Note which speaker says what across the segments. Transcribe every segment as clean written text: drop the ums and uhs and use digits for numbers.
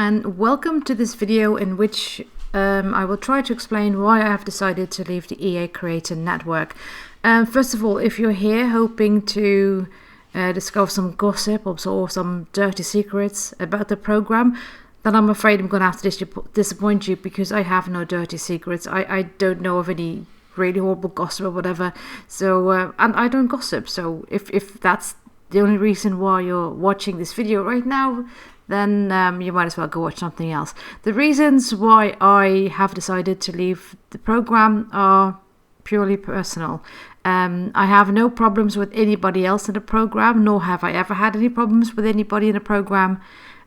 Speaker 1: and welcome to this video in which I will try to explain why I have decided to leave the EA Creator Network. First of all, if you're here hoping to discover some gossip or some dirty secrets about the program, then I'm afraid I'm going to have to disappoint you, because I have no dirty secrets. I don't know of any really horrible gossip or whatever, so and I don't gossip. So if that's the only reason why you're watching this video right now, then you might as well go watch something else. The reasons why I have decided to leave the program are purely personal. I have no problems with anybody else in the program, nor have I ever had any problems with anybody in the program.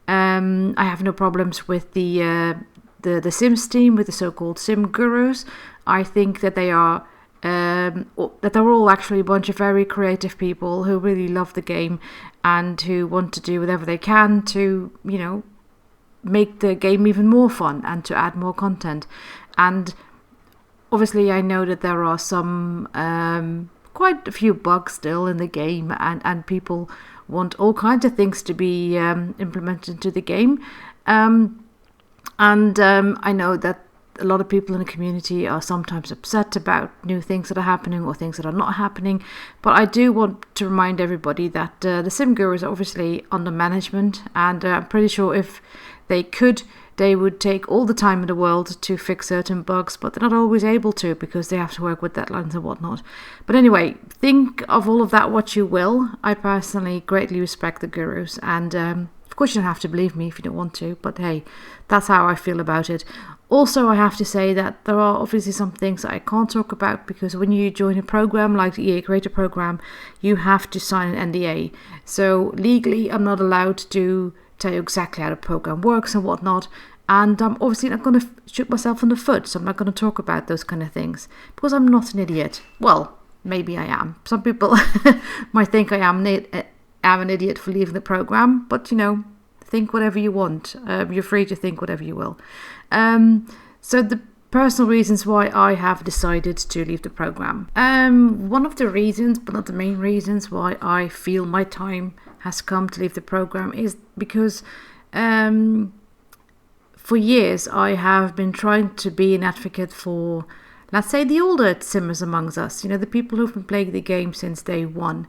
Speaker 1: I have no problems with the Sims team, with the so-called Sim Gurus. I think that they are that they're all actually a bunch of very creative people who really love the game and who want to do whatever they can to, you know, make the game even more fun and to add more content. And obviously I know that there are some quite a few bugs still in the game, and people want all kinds of things to be implemented into the game. I know that a lot of people in the community are sometimes upset about new things that are happening or things that are not happening. But I do want to remind everybody that the Sim Gurus are obviously under management, and I'm pretty sure if they could, they would take all the time in the world to fix certain bugs, but they're not always able to because they have to work with deadlines and whatnot. But anyway, think of all of that what you will. I personally greatly respect the Gurus, and of course you don't have to believe me if you don't want to, but hey, that's how I feel about it. Also, I have to say that there are obviously some things that I can't talk about, because when you join a program like the EA Creator program, you have to sign an NDA. So legally, I'm not allowed to tell you exactly how the program works and whatnot. And I'm obviously not going to shoot myself in the foot, so I'm not going to talk about those kind of things, because I'm not an idiot. Well, maybe I am. Some people might think I am an idiot for leaving the program, but you know, think whatever you want. You're free to think whatever you will. So the personal reasons why I have decided to leave the program. One of the reasons, but not the main reasons, why I feel my time has come to leave the program is because for years I have been trying to be an advocate for, let's say, the older simmers amongst us, you know, the people who've been playing the game since day one,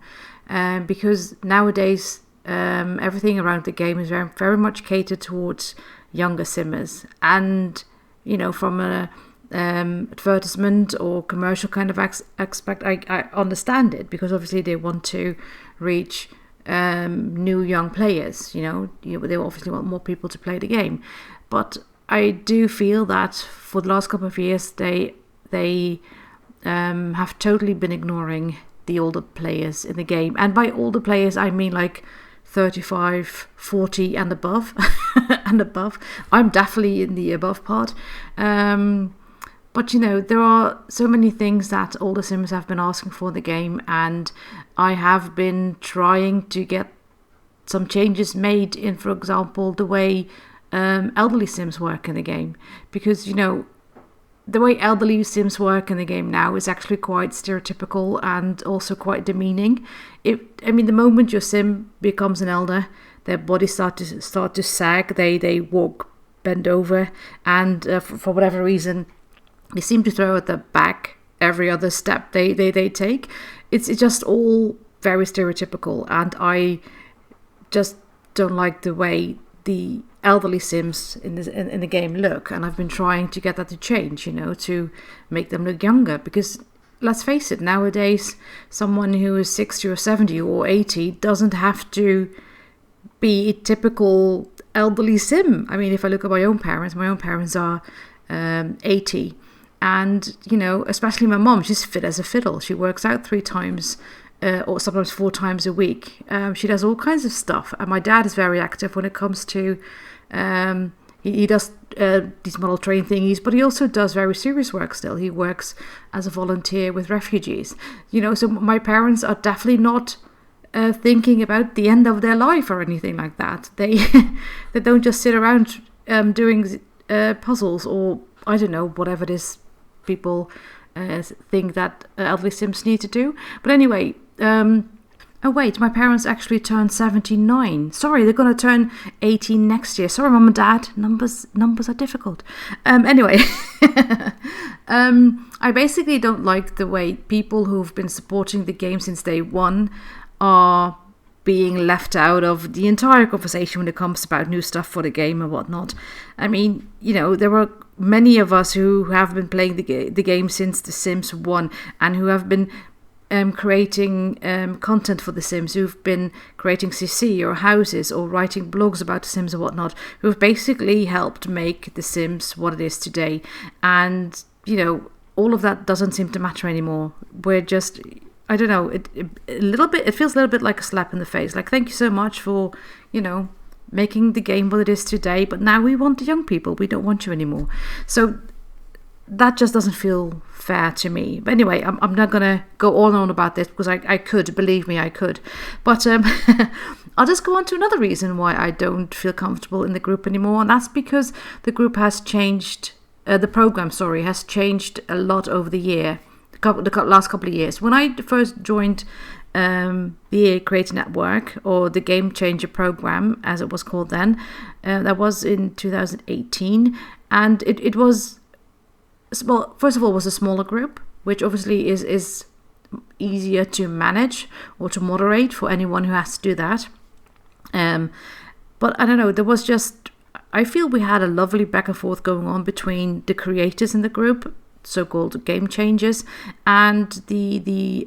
Speaker 1: because nowadays everything around the game is very, very much catered towards younger simmers, and you know, from a advertisement or commercial kind of aspect, I understand it, because obviously they want to reach new young players. You know, they obviously want more people to play the game. But I do feel that for the last couple of years they have totally been ignoring the older players in the game, and by older players I mean like 35, 40 and above. And above. I'm definitely in the above part. But you know, there are so many things that older sims have been asking for in the game, and I have been trying to get some changes made in, for example, the way elderly sims work in the game. Because, you know, the way elderly sims work in the game now is actually quite stereotypical and also quite demeaning. I mean, the moment your sim becomes an elder, their bodies start to sag. They walk bent over, and for whatever reason, they seem to throw at the back every other step they take. It's just all very stereotypical, and I just don't like the way the elderly sims in the game look, and I've been trying to get that to change, you know, to make them look younger, because let's face it, nowadays someone who is 60 or 70 or 80 doesn't have to be a typical elderly sim. I mean, if I look at my own parents are 80, and you know, especially my mom, she's fit as a fiddle. She works out 3 times or sometimes 4 times a week. She does all kinds of stuff, and my dad is very active when it comes to he does these model train thingies, but he also does very serious work still. He works as a volunteer with refugees, you know, so my parents are definitely not thinking about the end of their life or anything like that. They don't just sit around doing puzzles, or I don't know, whatever it is people think that elderly sims need to do. But anyway, Oh wait, my parents actually turned 79. Sorry, they're going to turn 18 next year. Sorry, Mum and Dad. Numbers are difficult. Anyway, I basically don't like the way people who've been supporting the game since day one are being left out of the entire conversation when it comes about new stuff for the game and whatnot. I mean, there were many of us who have been playing the game since The Sims 1 and who have been creating content for The Sims, who've been creating CC or houses or writing blogs about The Sims or whatnot, who've basically helped make The Sims what it is today. And, all of that doesn't seem to matter anymore. We're just, I don't know, it feels a little bit like a slap in the face. Like, thank you so much for, making the game what it is today, but now we want the young people. We don't want you anymore. So that just doesn't feel fair to me. But anyway, I'm not going to go on and on about this because I could, believe me, I could. But I'll just go on to another reason why I don't feel comfortable in the group anymore. And that's because the group has changed, the program, has changed a lot over the year, the last couple of years. When I first joined the EA Creator Network, or the Game Changer program, as it was called then, that was in 2018. And it was... Well, first of all, it was a smaller group, which obviously is easier to manage or to moderate for anyone who has to do that. But I don't know, there was just, I feel we had a lovely back and forth going on between the creators in the group, so-called game changers, and the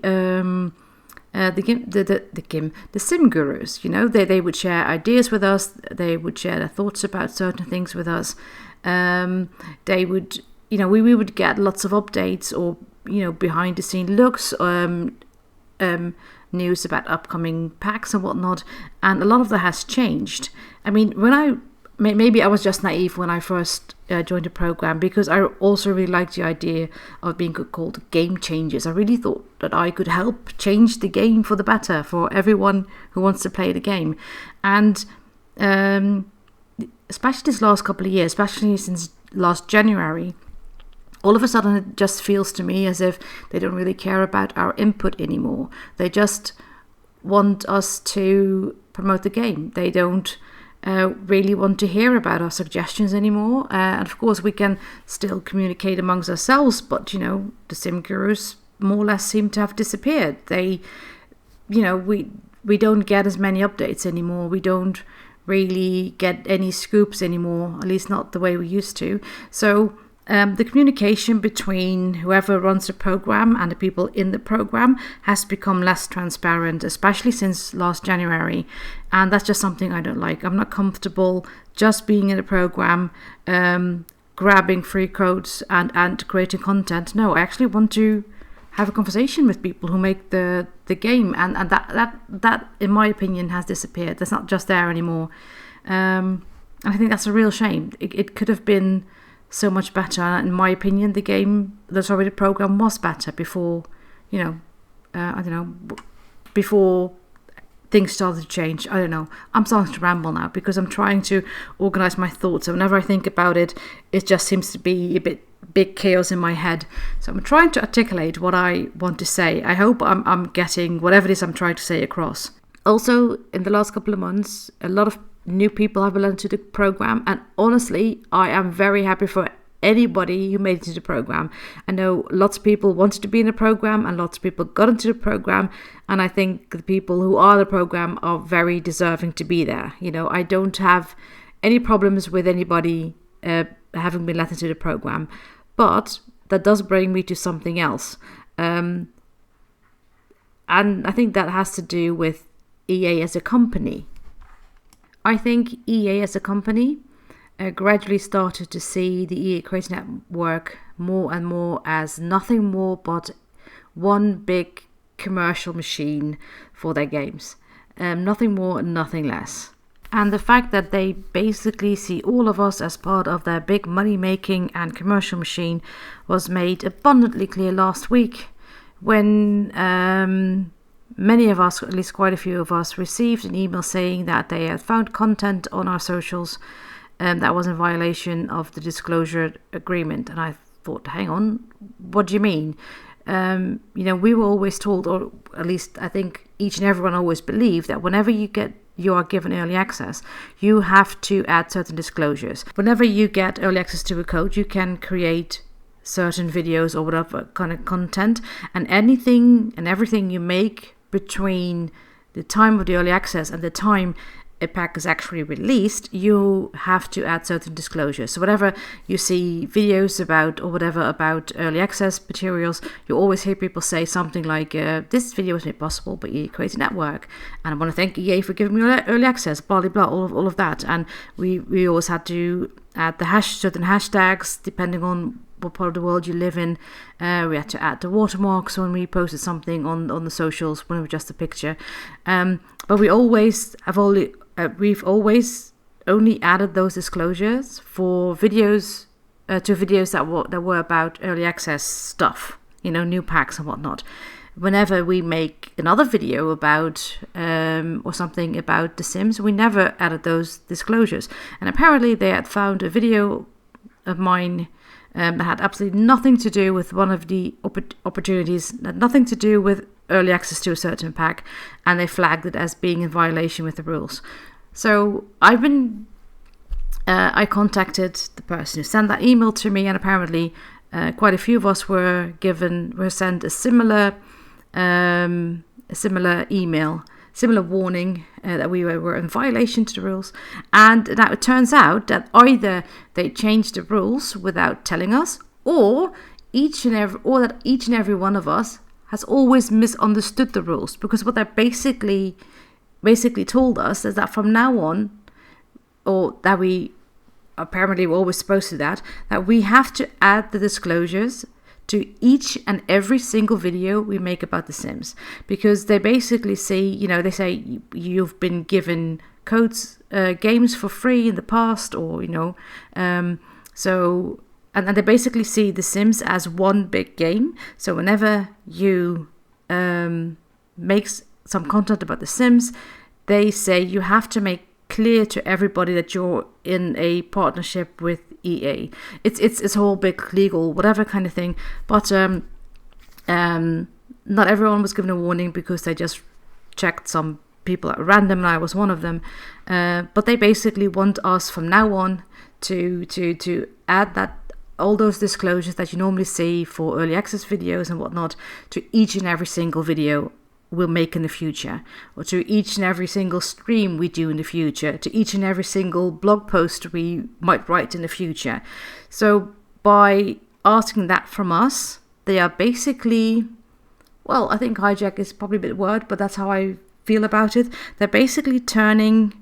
Speaker 1: sim gurus. They would share ideas with us. They would share their thoughts about certain things with us. They would. We would get lots of updates or, behind the scene looks, news about upcoming packs and whatnot. And a lot of that has changed. I mean, maybe I was just naive when I first joined the program, because I also really liked the idea of being called game changers. I really thought that I could help change the game for the better for everyone who wants to play the game. And especially this last couple of years, especially since last January, all of a sudden it just feels to me as if they don't really care about our input anymore. They just want us to promote the game. They don't really want to hear about our suggestions anymore. And of course we can still communicate amongst ourselves, but the sim gurus more or less seem to have disappeared. They, we don't get as many updates anymore. We don't really get any scoops anymore, at least not the way we used to. So the communication between whoever runs the program and the people in the program has become less transparent, especially since last January. And that's just something I don't like. I'm not comfortable just being in a program, grabbing free codes and creating content. No, I actually want to have a conversation with people who make the game. And that, in my opinion, has disappeared. That's not just there anymore. I think that's a real shame. It could have been so much better. In my opinion, the program was better before, before things started to change. I don't know. I'm starting to ramble now because I'm trying to organize my thoughts. And whenever I think about it, it just seems to be a bit big chaos in my head. So I'm trying to articulate what I want to say. I hope I'm getting whatever it is I'm trying to say across. Also, in the last couple of months, a lot of new people have belonged to the program, and honestly, I am very happy for anybody who made it to the program. I know lots of people wanted to be in the program and lots of people got into the program, and I think the people who are in the program are very deserving to be there. I don't have any problems with anybody having been let into the program, but that does bring me to something else, and I think that has to do with EA as a company. I think EA as a company gradually started to see the EA Creator Network more and more as nothing more but one big commercial machine for their games. Nothing more, nothing less. And the fact that they basically see all of us as part of their big money-making and commercial machine was made abundantly clear last week when many of us, at least quite a few of us, received an email saying that they had found content on our socials that was in violation of the disclosure agreement. And I thought, hang on, what do you mean? we were always told, or at least I think each and everyone always believed, that whenever you are given early access, you have to add certain disclosures. Whenever you get early access to a code, you can create certain videos or whatever kind of content, and anything and everything you make between the time of the early access and the time a pack is actually released, you have to add certain disclosures. So whatever you see videos about or whatever about early access materials, you always hear people say something like, this video was made possible by EA Creator Network, and I want to thank EA for giving me early access, blah blah blah, all of that. And we always had to add the certain hashtags depending on what part of the world you live in. We had to add the watermarks when we posted something on the socials, when it was just a picture. But we've always only added those disclosures for videos to videos that were about early access stuff, new packs and whatnot. Whenever we make another video about or something about The Sims, we never added those disclosures. And apparently they had found a video of mine that had absolutely nothing to do with one of the opportunities, had nothing to do with early access to a certain pack, and they flagged it as being in violation with the rules. So I contacted the person who sent that email to me, and apparently quite a few of us were sent a similar email, similar warning that we were in violation to the rules. And now it turns out that either they changed the rules without telling us, or each and every one of us has always misunderstood the rules, because what they basically told us is that from now on, or that we apparently were always supposed to that we have to add the disclosures to each and every single video we make about The Sims, because they basically see, they say you've been given codes, games for free in the past, or so, and they basically see The Sims as one big game. So whenever you make some content about The Sims, they say you have to make clear to everybody that you're in a partnership with EA. It's a whole big legal whatever kind of thing, but not everyone was given a warning, because they just checked some people at random, and I was one of them. But they basically want us from now on to add that all those disclosures that you normally see for early access videos and whatnot to each and every single video we'll make in the future, or to each and every single stream we do in the future, to each and every single blog post we might write in the future. So by asking that from us, they are basically, well, I think hijack is probably a bit word, but that's how I feel about it. They're basically turning,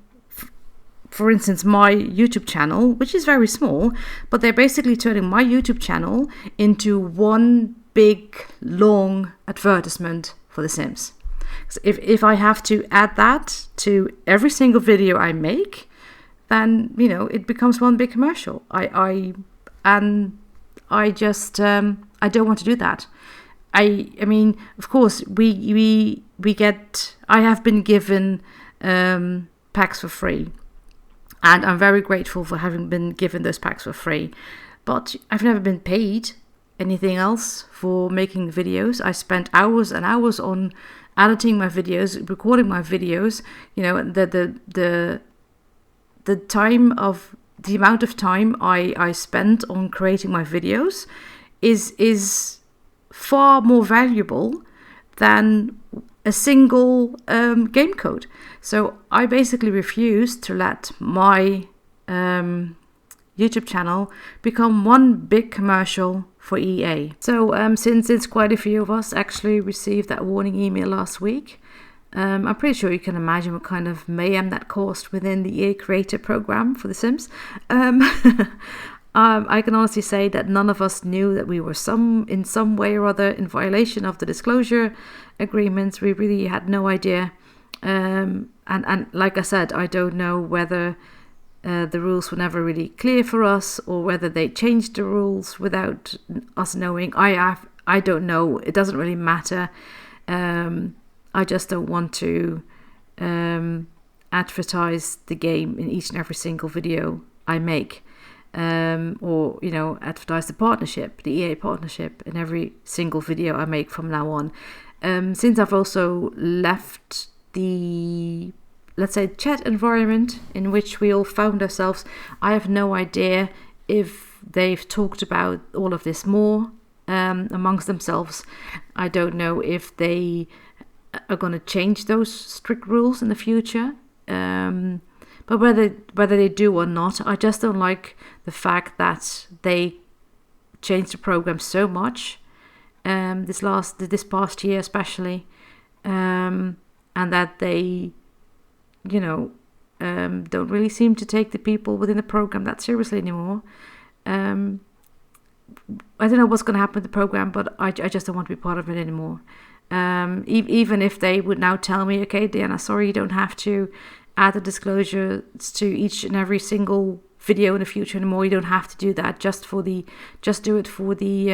Speaker 1: for instance, my YouTube channel, which is very small, but they're basically turning my YouTube channel into one big, long advertisement for The Sims. So if I have to add that to every single video I make, then it becomes one big commercial. I don't want to do that. I mean, of course, we get. I have been given packs for free, and I'm very grateful for having been given those packs for free. But I've never been paid anything else for making videos. I spent hours and hours on editing my videos, recording my videos. The amount of time I spent on creating my videos is far more valuable than a single game code. So I basically refuse to let my YouTube channel become one big commercial for EA. So since quite a few of us actually received that warning email last week, I'm pretty sure you can imagine what kind of mayhem that caused within the EA Creator program for The Sims. I can honestly say that none of us knew that we were in some way or other in violation of the disclosure agreements. We really had no idea. And like I said, I don't know whether the rules were never really clear for us, or whether they changed the rules without us knowing. I don't know. It doesn't really matter. I just don't want to advertise the game in each and every single video I make. or, advertise the partnership, the EA partnership, in every single video I make from now on. Since I've also left the, let's say, chat environment in which we all found ourselves, I have no idea if they've talked about all of this more amongst themselves. I don't know if they are going to change those strict rules in the future. But whether they do or not, I just don't like the fact that they changed the program so much this past year especially, and that they don't really seem to take the people within the program that seriously anymore. I don't know what's going to happen with the program, but I just don't want to be part of it anymore. Even if they would now tell me, okay, Diana, sorry, you don't have to add the disclosures to each and every single video in the future anymore. You don't have to do that. Just do it for the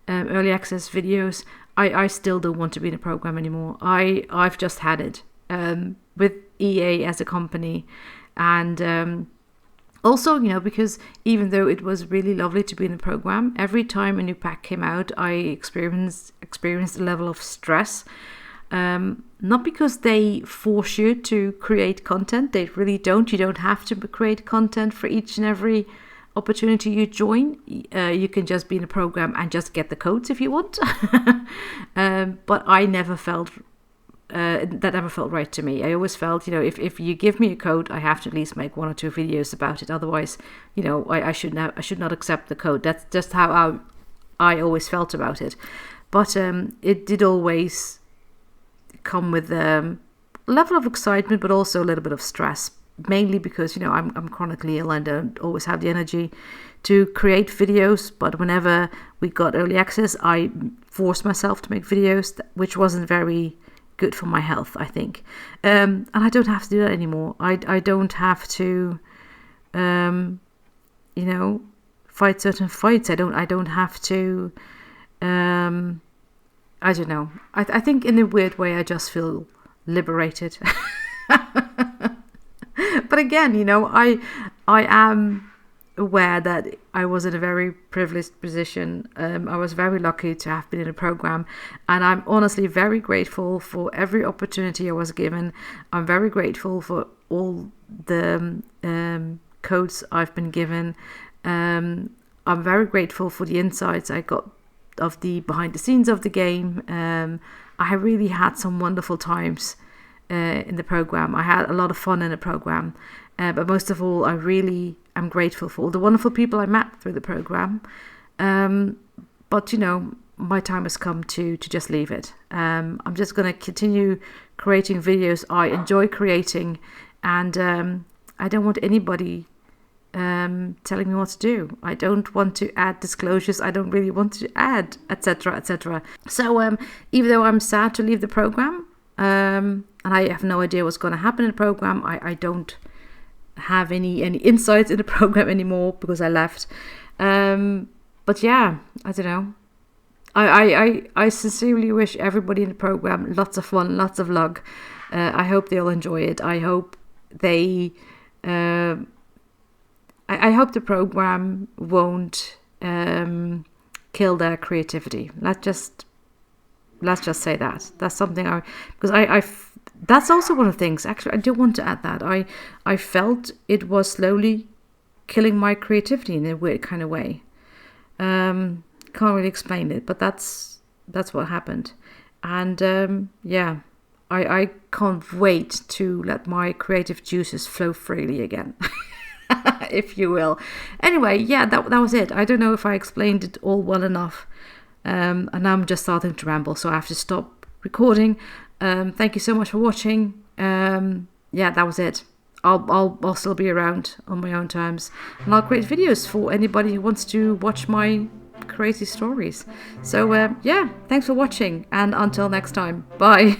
Speaker 1: early access videos. I still don't want to be in the program anymore. I've just had it with EA as a company, and also, because even though it was really lovely to be in the program, every time a new pack came out, I experienced a level of stress. Not because they force you to create content. They really don't. You don't have to create content for each and every opportunity you join. You can just be in the program and just get the codes if you want. But I never felt that never felt right to me. I always felt, if you give me a code, I have to at least make 1 or 2 videos about it. Otherwise, I should not accept the code. That's just how I always felt about it. But it did always come with a level of excitement, but also a little bit of stress, mainly because I'm chronically ill and don't always have the energy to create videos. But whenever we got early access, I forced myself to make videos, which wasn't very good for my health, I think. And I don't have to do that anymore. I don't have to fight certain fights. I don't have to I don't know. I think in a weird way, I just feel liberated. But again, I am aware that I was in a very privileged position. I was very lucky to have been in a program, and I'm honestly very grateful for every opportunity I was given. I'm very grateful for all the codes I've been given. I'm very grateful for the insights I got of the behind the scenes of the game. I really had some wonderful times in the program. I had a lot of fun in the program, but most of all, I really am grateful for all the wonderful people I met through the program. But my time has come to just leave it. I'm just going to continue creating videos I enjoy creating, and I don't want anybody telling me what to do. I don't want to add disclosures. I don't really want to add, etc., etc. So even though I'm sad to leave the program, and I have no idea what's going to happen in the program, I don't have any insights in the program anymore because I left. But yeah, I don't know. I sincerely wish everybody in the program lots of fun, lots of luck. I hope they'll enjoy it. I hope they I hope the program won't kill their creativity. Let's just say that. That's something that's also one of the things. Actually, I do want to add that I felt it was slowly killing my creativity in a weird kind of way. Can't really explain it, but that's what happened. And I can't wait to let my creative juices flow freely again. If you will. Anyway, yeah, that was it. I don't know if I explained it all well enough. And now I'm just starting to ramble, so I have to stop recording. Thank you so much for watching. That was it. I'll still be around on my own terms, and I'll create videos for anybody who wants to watch my crazy stories. So thanks for watching, and until next time, bye.